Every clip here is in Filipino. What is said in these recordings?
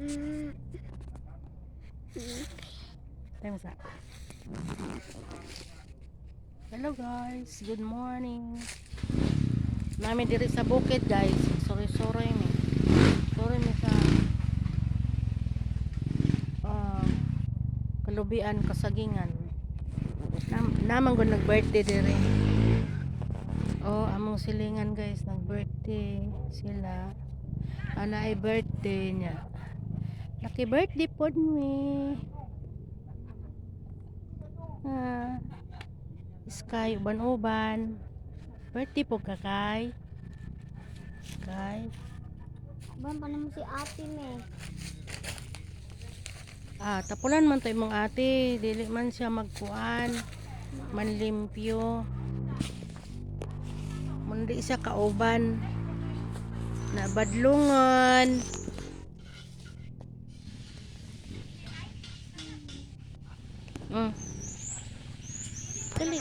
Mm. Tayo sa. Hello guys, good morning. Nami diri sa bukid guys. Sorry ni. Sorry mi sa kalubian kasagingan. Namang ko nag-birthday diri. Oh, among silingan guys, nag-birthday sila. Ana ay birthday niya. Lucky birthday po me. Ah, Sky uban-uban. Birthday po kakay. Kay. Ban pa naman si ate me. Tapulan man tayo mong ate. Dili man siya magkuan. Manlimpyo. Mundi siya kauban. Nabadlungan. Dali.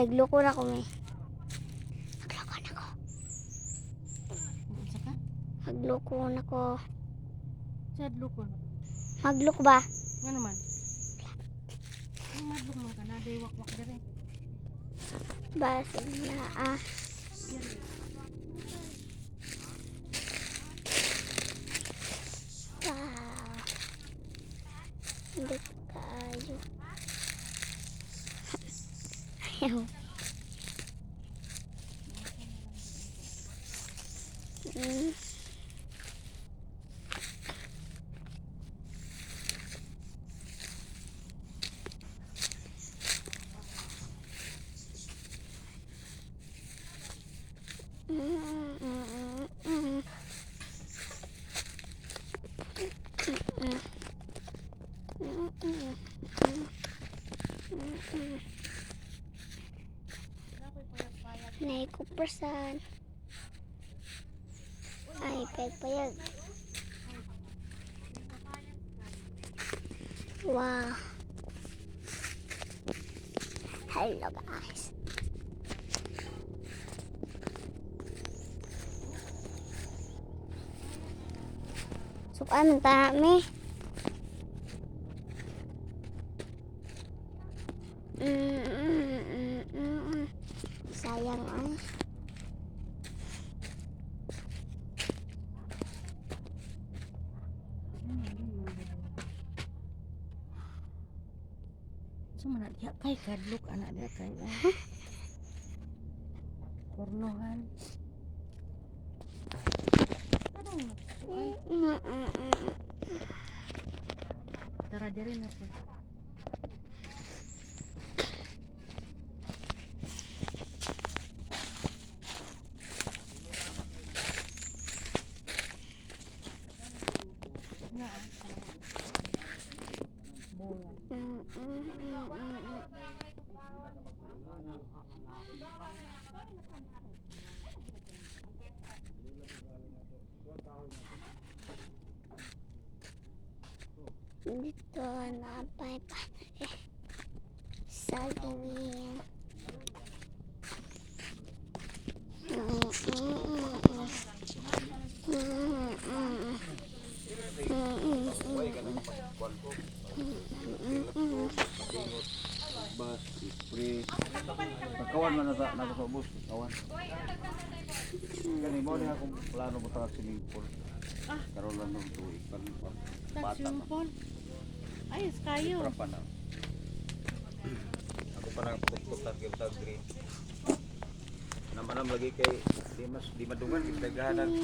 Hagloko na ko me. Hagloko na ko. Isa ka? Hagloko na ko. Sadlukon. Magloko ba? Nga naman. Ang madlok man ka na. Day wakwak dere. Basig na Hindi kayo. Ayaw. Naikuprasan. Ay, payag. Wow. Hello guys. Sukaan ta mi. Sayang ay. So mana dia kay kadlok anak dia kay. Pornohan. Tara diri na po. Dito na pa saging. Bas, spray. Kawan man na sa bus, kawan. Kani mo ni akong plano mo ta swimming pool. Karon lang ng tuig kan bata. Swimming pool. Ayos kayo. Para na. Ako pa nang pagkutat gyud sa green. Namanam lagi kay di madungan kita gahanan.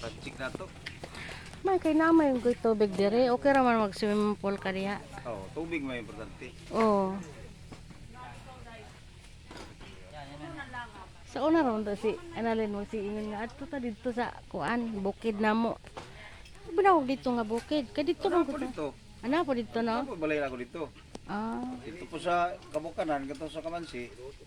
Pag-check na to. May kay namay yung tubig dire. Okay ra man mag swimming pool ka diha. Oh, tubig may importante. Oh. Sa una ron to si Annalyn mo si ingon nga adto ta dito sa kuan bukid namo. Binawag dito nga bukid. Kay dito man ko ta. Dito. Ano po dito no? Ano balay na ako dito. Ah, Ito po sa Kabukanan, ganito sa Kamansi.